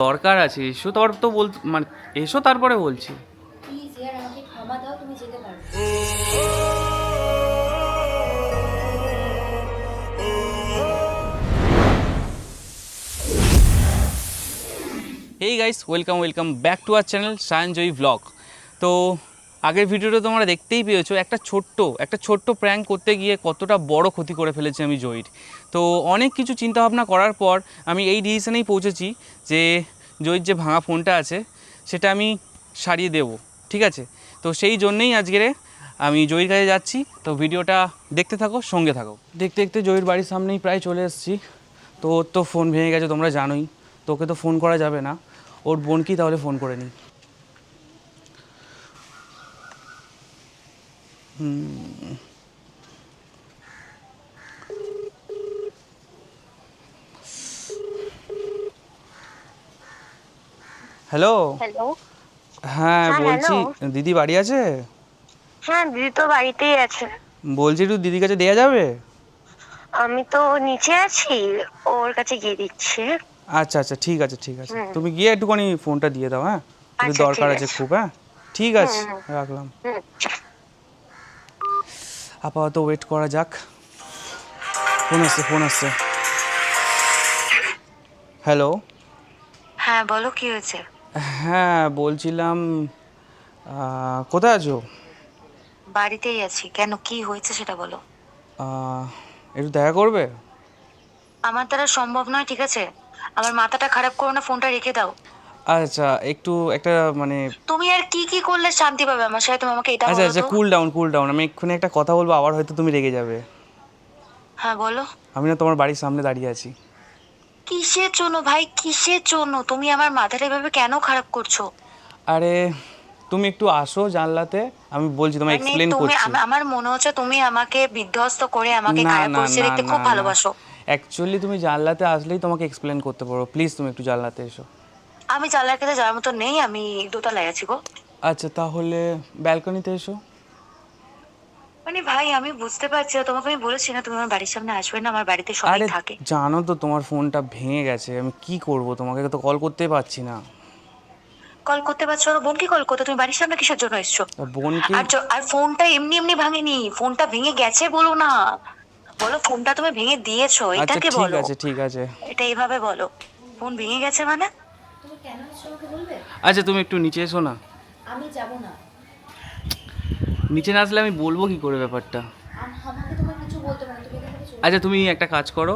দরকার আছে, এসো তারপর তো মানে এসো তারপরে বলছি। প্লিজ ইয়ার আমাকে ক্ষমা দাও, তুমি যেতে পারো। Hey guys, welcome back to our channel Sayanjoyee vlog. তো আগের ভিডিওটা তোমরা দেখতেই পেয়েছো, একটা ছোট্ট প্র্যাঙ্ক করতে গিয়ে কতটা বড় ক্ষতি করে ফেলেছি আমি জয়ীর। তো অনেক কিছু চিন্তাভাবনা করার পর আমি এই ডিসিশনেই পৌঁছেছি যে জয়ীর যে ভাঙা ফোনটা আছে সেটা আমি সারিয়ে দেবো, ঠিক আছে? তো সেই জন্যেই আজকের আমি জয়ীর কাছে যাচ্ছি। তো ভিডিওটা দেখতে থাকো, সঙ্গে থাকো। দেখতে দেখতে জয়ীর বাড়ির সামনেই প্রায় চলে এসেছি। তো ওর তো ফোন ভেঙে গেছে, তোমরা জানোই। তোকে তো ফোন করা যাবে না, ওর বোনকেই তাহলে ফোন করে নিই। হ্যালো। হ্যালো। হ্যাঁ হ্যাঁ, বলছি, হ্যালো। দিদি বাড়ি আছে? হ্যাঁ, দিদি তো বাড়িতেই আছে। বলছি একটু দিদির কাছে দেওয়া যাবে? আমি তো নিচে আছি, ওর কাছে গিয়ে দিচ্ছি। আচ্ছা আচ্ছা, ঠিক আছে ঠিক আছে, হুম। তুমি গিয়ে একটুখানি ফোনটা দিয়ে দাও। হ্যাঁ, একটু আচ্ছা, দরকার ঠিক আছে আছে। খুব। হ্যাঁ ঠিক হুম, আছে, হুম, রাখলাম। হুম। আপাতত ওয়েট করা যাক। ফোন আসছে। হ্যালো। হ্যাঁ, বলো কি হয়েছে? হ্যাঁ বলছিলাম, কোথায় আছো? বাড়িতেই আছি। কেন, কি হয়েছে সেটা বলো। একটু দেখা করবে? আমার দ্বারা সম্ভব নয়, ঠিক আছে? আমার মাথাটা খারাপ করো না, ফোনটা রেখে দাও। আচ্ছা, একটু একটা মানে তুমি আর কি কি করলে শান্তি পাবে আমার সাথে, তুমি আমাকে এটা আচ্ছা বলো আচ্ছা, তো। কুল ডাউন, আমি এক্ষুনি একটা কথা বলবো, আবার হয়তো তুমি রেগে যাবে। হ্যাঁ, বলো। আমি না তোমার বাড়ির সামনে দাঁড়িয়ে আছি। কিসের জন্য ভাই, কিসের জন্য তুমি আমার মাথাটা এভাবে কেন খারাপ করছো? আরে তুমি একটু আসো জানলাতে, আমি বলছি, তোমায় মানে এক্সপ্লেন তুমি করছি। আমার মনে হচ্ছে তুমি আমাকে বিধ্বস্ত করে আমাকে না খারাপ না পরিস্থিতি না দেখতে না খুব না, ভালোবাসো। অ্যাকচুয়ালি তুমি জানলাতে আসলেই তোমাকে এক্সপ্লেন করতে পারো। প্লিজ তুমি একটু জানলাতে এসো। আমি জানলার কাছে যাওয়ার মতো নেই, আমি দোতলায় আছি গো। আচ্ছা তাহলে ব্যালকনিতে এসো। মানে ভাই, আমি বুঝতে পারছি না, তোমাকে আমি বলেছি না তুমি আমার বাড়ির সামনে আসবে না, আমার বাড়িতে সবাই আরে থাকে। জানো তো তোমার ফোনটা ভেঙে গেছে, আমি কি করব, তোমাকে তো কল করতেই পারছি না। কল করতে পারছো না, বোনকে কল করতে, তুমি বাড়ির সামনে কিসের জন্য এসছো? তা বোনকে। আর ফোনটা এমনি এমনি ভাঙেনি, ফোনটা ভেঙে গেছে বলো না, বলো ফোনটা তুমি ভেঙে দিয়েছো, আচ্ছা এটাকে ঠিক বলো। আছে ঠিক আছে। এটা এইভাবে বলো, ফোন ভেঙে গেছে মানে। তুমি কেন এসছো আমাকে বলবে? আচ্ছা তুমি একটু নিচে এসো না। আমি যাব না। নিচে না আসলে আমি বলবো কি করে ব্যাপারটা। আমাকে তোমার কিছু বলতে পারো, তুমি এখান থেকে চলে আচ্ছা তুমি একটা কাজ করো,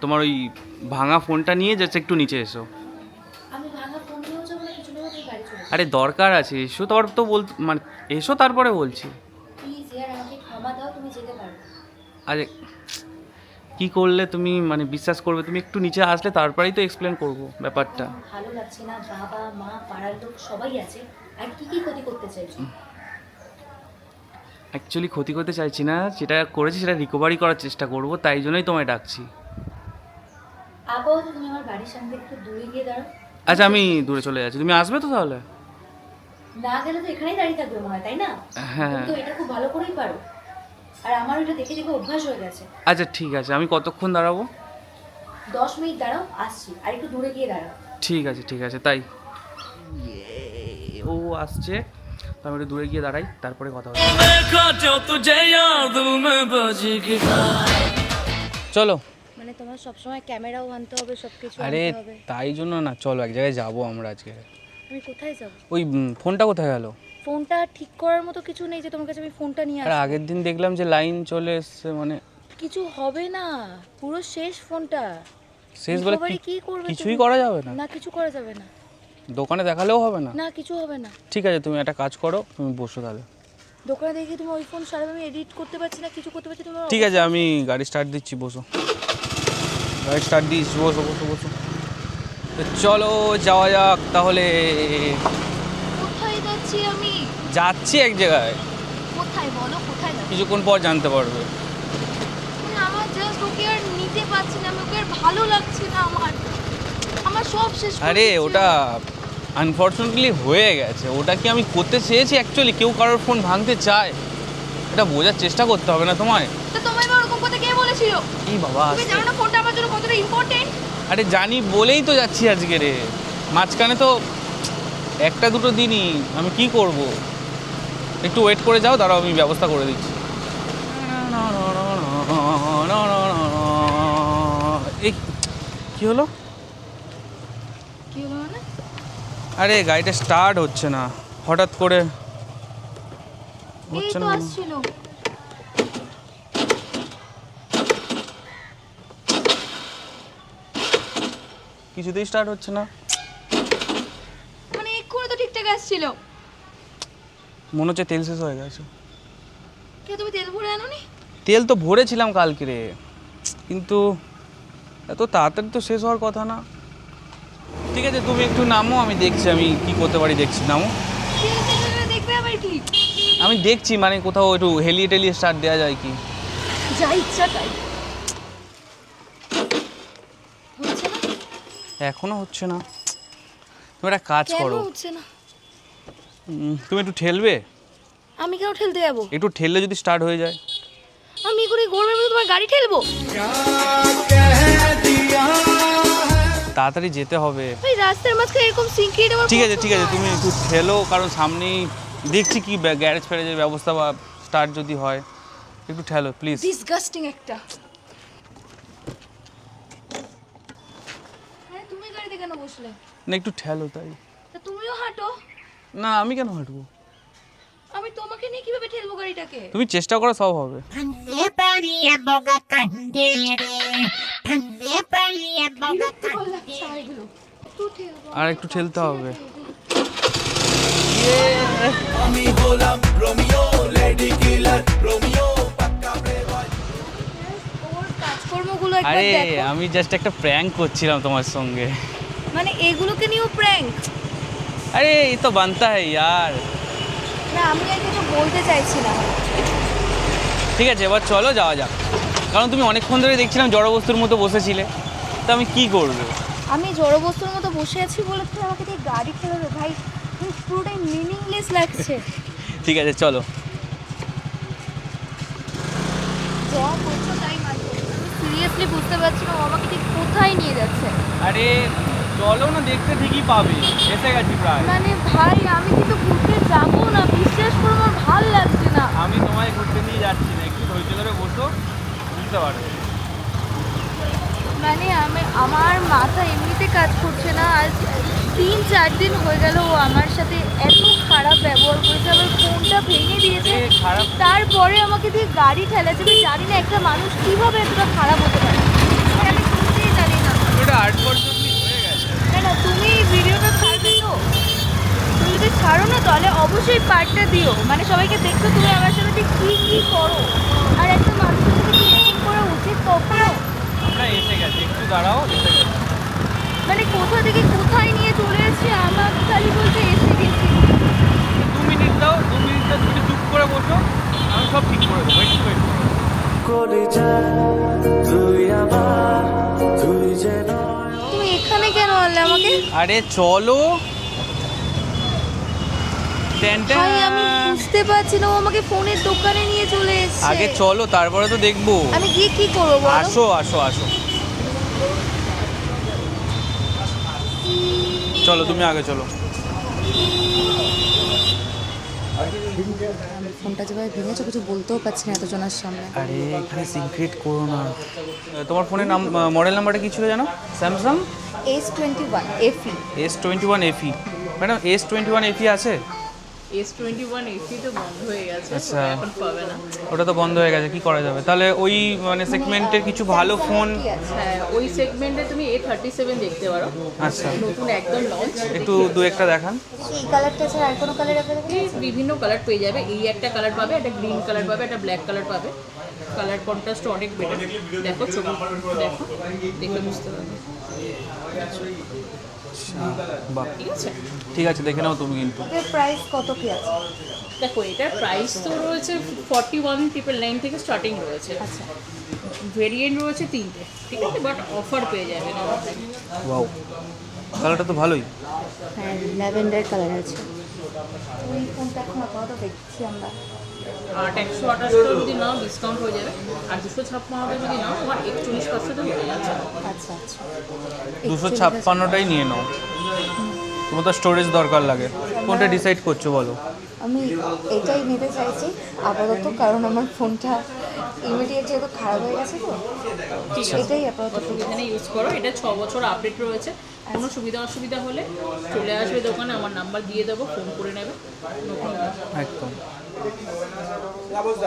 তোমার ওই ভাঙা ফোনটা নিয়ে জাস্ট একটু নিচে এসো। আমি ভাঙা ফোন নিয়েও যাবো না, কিছু নেবো, তুমি বাড়ি চলে যাও। আরে দরকার আছে, এসো তারপর তো মানে এসো তারপরে বলছি। প্লিজ ইয়ার আমাকে ক্ষমা দাও, তুমি যেতে পারো। আরে কি করলে তুমি মানে বিশ্বাস করবে? তুমি একটু নিচে আসলে তারপরেই তো এক্সপ্লেন করবো ব্যাপারটা। আমার ভালো লাগছে না, বাবা মা পাড়ার লোক সবাই আছে, আর কি কি ক্ষতি করতে চাইছো? অ্যাকচুয়ালি ক্ষতি করতে চাইছি না, যেটা করেছি সেটা রিকভারি করার চেষ্টা করব, তাই জন্যই তোমায় ডাকছি। আপাতত তুমি আমার বাড়ির সামনে একটু দূরে গিয়ে দাঁড়াও। আচ্ছা আমি দূরে চলে যাচ্ছি, তুমি আসবে তো তাহলে? না গেলে তো এখানেই দাঁড়িয়ে থাকবে মনে হয়, তাই না? হ্যাঁ। তুমি তো এটা খুব ভালো করেই পারো, আর আমার ওটা দেখে দেখে অভ্যাস হয়ে গেছে। আচ্ছা ঠিক আছে, আমি কতক্ষণ দাঁড়াবো? 10 মিনিট দাঁড়াও, আসছি। আর একটু দূরে গিয়ে দাঁড়াও। ঠিক আছে তাই। ও আসছে, তো আমি একটু দূরে গিয়ে দাঁড়াই, তারপরে কথা হবে। চলো। মানে তোমার সবসময় ক্যামেরাও আনতে হবে, সবকিছু আরে আনতে হবে। তাই জন্য না, চলো এক জায়গায় যাবো আমরা আজকে। আমি কোথায় যাব? ওই ফোনটা কোথায় গেল? ফোনটা ঠিক করার মতো কিছু নেই যে তোমার কাছে আমি ফোনটা নিয়ে আর আসবো। আগের দিন দেখলাম যে লাইন চলে এসছে, মানে কিছু হবে না, পুরো শেষ ফোনটা। শেষ বলে recovery কি করবে কিছুই তুমি? করা যাবে না? না, কিছু করা যাবে না। দোকানে দেখালেও হবে না? না, কিছু হবে না। ঠিক আছে তুমি একটা কাজ করো, তুমি বসো তাহলে। দোকানে দেখি তুমি ওই ফোন সারাবে, আমি এডিট করতে পারছি না, কিছু করতে পারছি না, তোমার ঠিক আছে আমি গাড়ি স্টার্ট দিচ্ছি, বসো। গাড়ি স্টার্ট দিচ্ছি, বসো বসো বসো। তো চলো যাওয়া যাক তাহলে। কোথায় যাচ্ছি আমি? যাচ্ছি এক জায়গায়, কোথায় বলো, কোথায় যাচ্ছি? কিছুক্ষণ পর জানতে পারবে। মানে আমার জাস্ট ওকে আর নিতে পারছি না, আমি ওকে আর ভালো লাগছে না, আমার সব শেষ করে আরে দিচ্ছে। ওটা আনফর্চুনেটলি হয়ে গেছে, ওটা কি আমি করতে চেয়েছি? অ্যাকচুয়ালি কেউ কারোর ফোন ভাঙতে চায়, এটা বোঝার চেষ্টা করতে হবে না তোমায়? তো তোমায় বা ওরকম কথা কে বলেছিল? এই বাবা তুমি জানো না ফোনটা আমার জন্য কতটা ইম্পর্টেন্ট? আরে জানি বলেই তো যাচ্ছি আজকে রে, মাঝখানে তো একটা দুটো দিনই, আমি কি করব? একটু ওয়েট করে যাও, দাঁড়াও আমি ব্যবস্থা করে দিচ্ছি। এই কি হলো? কি হলো মানে? আরে গাড়িটা স্টার্ট হচ্ছে না হঠাৎ করে, এই হচ্ছে তো না। আসছিল। কিছুতেই স্টার্ট হচ্ছে না, মানে এক্ষুনি তো ঠিকঠাক আসছিল। মনে হচ্ছে তেল শেষ হয়ে গেছে। কে, তুমি তেল ভরে আনোনি? তেল তো ভরেছিলাম কালকে রে, কিন্তু এত তাড়াতাড়ি তো শেষ হওয়ার কথা না। ঠিক আছে তুমি একটু নামো, আমি দেখছি আমি কি করতে পারি, দেখছি নামো। তেল শেষ হয়ে গেলে দেখবে আবার ঠিক। আমি দেখছি মানে কোথাও একটু হেলিয়ে টেলিয়ে স্টার্ট দেওয়া যায় কি। যা ইচ্ছা তাই। হচ্ছে না? এখনো হচ্ছে না। তুমি একটা কাজ কেন করো, হচ্ছে না? তুমি একটু ঠেলবে, আমি কেন ঠেলতে যাবো? একটু ঠেললে যদি স্টার্ট হয়ে যায়। আমি এগুলি গরমের মধ্যে তোমার গাড়ি ঠেলবো? তাড়াতাড়ি যেতে হবে। ওই রাস্তার মাঝখানে এরকম সিনক্রিয়েট আমার ঠিক আছে পছন্দ ঠিক আছে, হয় তুমি না। একটু ঠেলো, কারণ সামনেই দেখছি কি গ্যারেজ ফ্যারেজের ব্যবস্থা বা স্টার্ট যদি হয়, একটু ঠেলো প্লিজ। ডিসগাস্টিং একটা। হ্যাঁ, তুমি গাড়িতে কেন বসলে? না একটু ঠেলো তাই। তা তুমিও হাঁটো। না আমি কেন হাঁটবো? আমি তোমাকে নিয়ে কিভাবে ঠেলবো গাড়িটাকে? তুমি চেষ্টা করো, সব হবে। বিরক্তিকর লাগছে আমার এগুলো। একটু ঠেলবো। আর একটু ঠেলতে হবে। ওর কাজকর্মগুলো একবার আরে দেখো। আমি জাস্ট একটা প্র্যাঙ্ক করছিলাম তোমার সঙ্গে। মানে এগুলোকে নিয়েও প্র্যাঙ্ক? আরে এই তো বানতা হ্যায় ইয়ার। না, আমি আর কিছু বলতে চাইছি না। ঠিক আছে এবার চলো যাওয়া যাক, কারণ তুমি অনেকক্ষণ ধরে দেখছিলাম জড়বস্তুর মতো বসেছিলে, তো আমি কি করবো? আমি জড়বস্তুর মতো বসে আছি বলে তুমি আমাকে দিয়ে গাড়ি ঠেলাবে? ভাই, তুমি পুরোটাই মিনিংলেস লাগছে। ঠিক আছে চলো। যা করছো তাই মানবো। আমি সিরিয়াসলি বুঝতে পারছি না ও আমাকে ঠিক কোথায় নিয়ে যাচ্ছে। আরে চলো না, দেখতে ঠিকই পাবে, এসে গেছি প্রায়। মানে ভাই, আমি কিন্তু ঘুরতে যাবো না, বিশ্বাস করো আমার ভাল লাগছে না। আমি তোমায় ঘুরতে নিয়ে যাচ্ছি না, একটু ধৈর্য ধরে বসো, বুঝতে পারবে। মানে আমার মাথা এমনিতে কাজ করছে না। আজ 3-4 দিন হয়ে গেল ও আমার সাথে এত খারাপ ব্যবহার করেছে, আবার ফোনটা ভেঙে দিয়েছে। এ, খারাপ? তারপরে আমাকে দিয়ে গাড়ি ঠেলাচ্ছে। আমি জানি না একটা মানুষ কিভাবে এতটা খারাপ হতে পারে। আমি শুনতেই জানি না। ওটা আনফরচুনেটলি হয়ে গেছে। না না, তুমি ভিডিওটা ছাড়বে তো? তুমি যদি ছাড়ো না তাহলে অবশ্যই পার্টটা দিও, মানে সবাইকে দেখছো তুমি আমার সাথে ঠিক কী কী করো। আর একটা মানুষের সাথে কি এরকম করা উচিত কখনো? আমরা এসে গেছি, একটু দাঁড়াও, এসে গেছি। মানে কোথা থেকে কোথায় নিয়ে চলে এসেছি, আমার খালি বলতে এসে গেছি। 2 মিনিট দাও, 2 মিনিট দাও, তুমি চুপ করে বসো, আমি সব ঠিক করে দেবো, একটু ওয়েট করো। তুমি এখানে কেন আনলে আমাকে? আরে চলো। ভাই, আমি বুঝতে পারছি না, ও আমাকে ফোনের দোকানে নিয়ে চলে এসেছে। আগে চলো, তারপরে তো দেখবো। আমি গিয়ে কি করবো বলো? আসো আসো আসো, চলো তুমি আগে চলো। ফোনটা যেভাবে ভেঙেছো কিছু বলতেও পারছি না এতজনের সামনে। আরে এখানে সিক্রেট করো না। তোমার ফোনের নাম, মডেল নাম্বারটা কি ছিল জানো? Samsung S21 FE। S21 FE। Madam S21 FE আছে? S21 এসি তো বন্ধ হয়ে গেছে, আচ্ছা। ওটা এখন পাবে না। ওটা তো বন্ধ হয়ে গেছে, কি করা যাবে তাহলে? ওই মানে সেগমেন্টের কিছু ভালো ফোন। হ্যাঁ, ওই সেগমেন্টে তুমি A37 দেখতে পারো, আচ্ছা নতুন একদম লঞ্চ। একটু দু একটা দেখান। এই কালারটা ছাড়া আর কোনো কালার অ্যাভেলেবল আছে? বিভিন্ন কালার পেয়ে যাবে, এই একটা কালার পাবে, একটা গ্রিন কালার পাবে, একটা ব্ল্যাক কালার পাবে। কালার কন্ট্রাস্ট অনেক বেটার। দেখো ছবি, দেখো, দেখে বুঝতে পারবে। বাহ, ঠিক আছে, ঠিক আছে দেখে নাও তুমি কিন্তু। এর প্রাইস কত কি আছে? দেখো এটার প্রাইস তো রয়েছে 41,999 থেকে স্টার্টিং রয়েছে। আচ্ছা, ভেরিয়েন্ট রয়েছে 3টে, ঠিক আছে, বাট অফার পেয়ে যাবেন আমাদের। ওয়াও, কালারটা তো ভালোই। হ্যাঁ ল্যাভেন্ডার কালার আছে। ওই ফোনটা এখন আপাতত দেখছি আমরা। আর 128টা যদি নাও ডিসকাউন্ট হয়ে যাবে, আর 256টা যদি নাও তোমার 41% হয়ে যাচ্ছে। আচ্ছা আচ্ছা 256টাই নিয়ে নাও, তোমার তো স্টোরেজ দরকার লাগে, কোনটা ডিসাইড করছো বলো? আমি এটাই নিতে চাইছি আপাতত, কারণ আমার ফোনটা ইমিডিয়েট যেহেতু খারাপ হয়ে গেছে তো, ঠিক আছে, এটাই আপাতত অসুবিধা নেই, ইউজ করো। এটা 6 বছর আপডেট রয়েছে, কোনো সুবিধা অসুবিধা হলে চলে আসবে দোকানে, আমার নাম্বার দিয়ে দেবো, ফোন করে নেবে। একদম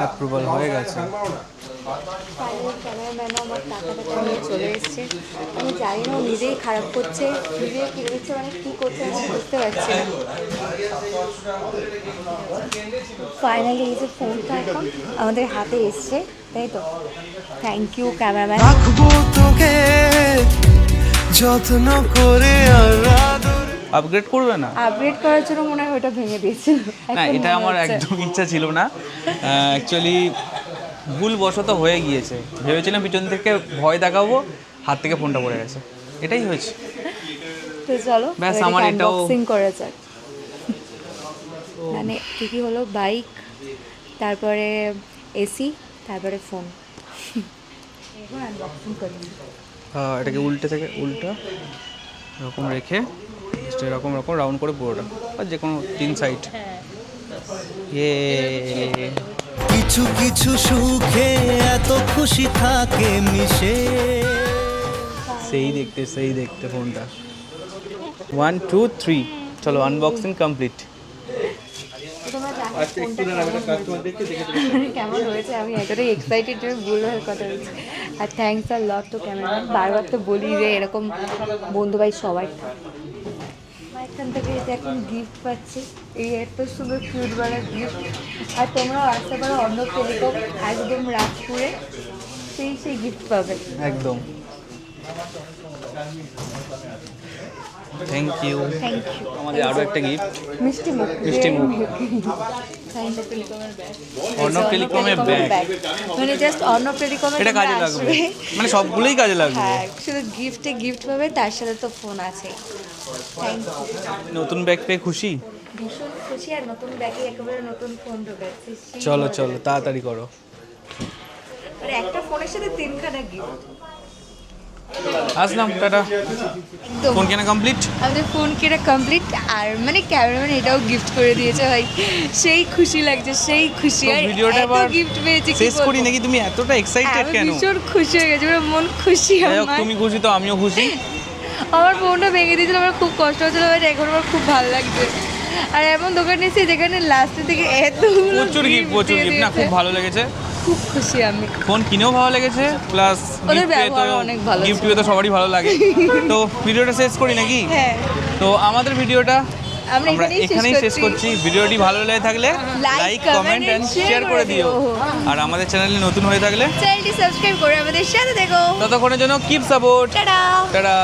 অ্যাপ্রুভাল হয়ে গেছে। ক্যামেরাম্যানও আমার টাকাটা নিয়ে চলে এসেছে। আমি জানি না ও নিজেই খারাপ করছে, ভিডিও কিনে দিচ্ছে, মানে কী করছে আমি বুঝতে পারছি না। ফাইনালি এই যে ফোনটা এখন আমাদের হাতে এসছে, তাই তো? Thank you cameraman. রাখবো তোকে যত্ন করে আর আদরে। আপগ্রেড করবে না? আপগ্রেড করার জন্য মনে হয় ওটা ভেঙে দিয়েছিল। না, এখন এটা মনে আমার হচ্ছে। একদম ইচ্ছা ছিল না, অ্যাকচুয়ালি ভুলবশত হয়ে গিয়েছে। ভেবেছিলাম পিছন থেকে ভয় দেখাবো, হাত থেকে ফোনটা পড়ে গেছে, এটাই হয়েছে। তো চলো ব্যাস, আমার এটাও আনবক্সিং করা যাক। মানে কী হলো, বাইক, তারপরে এসি, তারপরে ফোন। এখন আনবক্সিং করি। এটাকে উল্টে থেকে উল্টা এরকম রেখে just এরকম এরকম রাউন্ড করে পুরোটা, আর যে কোনো 3 সাইড। ইয়ে কিছু কিছু সুখে এত খুশি থাকে মিশে। সেই দেখতে ফোনটা। 1 2 3 চলো, আনবক্সিং কমপ্লিট। তোমরা জানো ফোনটা কেমন হয়েছে, আমি এতটাই এক্সাইটেড যে বলবার কথা বলছি। আর thanks a lot to cameraman. বারবার তো বলি যে এরকম বন্ধু ভাই সবাই থাকে। এখান থেকে এই যে এখন গিফট পাচ্ছি, এই এত সুন্দর কিউটওয়ালা গিফট। আর তোমরাও আসতে পারো অন্য টেলিকম, একদম রাজপুরে, সেই গিফট পাবে। একদম থ্যাংক ইউ। Thank you. আমাদের আরও একটা গিফট, মিষ্টি মুখ। মিষ্টি মুখ। থ্যাংক অর্ণব টেলিকমের ব্যাগ। মানে জাস্ট অর্ণব টেলিকমের এটা কাজে লাগবে, মানে সবগুলোই কাজে লাগবে। হ্যাঁ, শুধু গিফটে গিফট পাবে, তার সাথে তো ফোন আছে। Thank you. নতুন ব্যাগ পেয়ে খুশি? ভীষণ খুশি, আর নতুন ব্যাগে একেবারে নতুন ফোন ঢোকাচ্ছি। চলো চলো তাড়াতাড়ি করো। মানে একটা ফোনের সাথে 3খানা গিফট। আসলাম, টাটা। তো ফোন কেনা কমপ্লিট? আমাদের ফোন কেনা কমপ্লিট, আর মানে ক্যামেরাম্যান এটাও গিফট করে দিয়েছে ভাই, সেই খুশি লাগছে, সেই খুশি। তো আর ভিডিওটা এত এবার গিফট পেয়েছি কি শেষ করি বলবো। নাকি? তুমি এতটা এক্সাইটেড আমি কেন? ভীষণ খুশি হয়ে গেছি, পুরো মন খুশি যাই হোক, আমার। তুমি খুশি তো আমিও খুশি। আমার ফোনটা ভেঙে দিয়েছিল, আমার খুব কষ্ট হচ্ছিল, বাট এখন আমার খুব ভালো লাগছে। আর এমন দোকানে এসে যেখানে লাস্টের থেকে এতগুলো প্রচুর গিফট, প্রচুর গিফট, না খুব ভালো লেগেছে। খুব খুশি আমি। ফোন কিনেও ভালো লেগেছে, প্লাস ওদের ব্যবহার অনেক ভালো গিফট ছিল। পেয়ে তো সবারই ভালো লাগে। তো ভিডিওটা শেষ করি নাকি? হ্যাঁ, তো আমাদের ভিডিওটা আমরা আমরা এখানেই শেষ করছি। করছি। ভিডিওটি ভালো লেগে থাকলে Like, like, comment comment and and share share করে করে দিও। দিও। আর আমাদের চ্যানেলে নতুন হয়ে থাকলে চ্যানেলটি সাবস্ক্রাইব করে আমাদের সাথে দেখো। ততক্ষণের জন্য কিপ সাপোর্ট। টাটা। টাটা।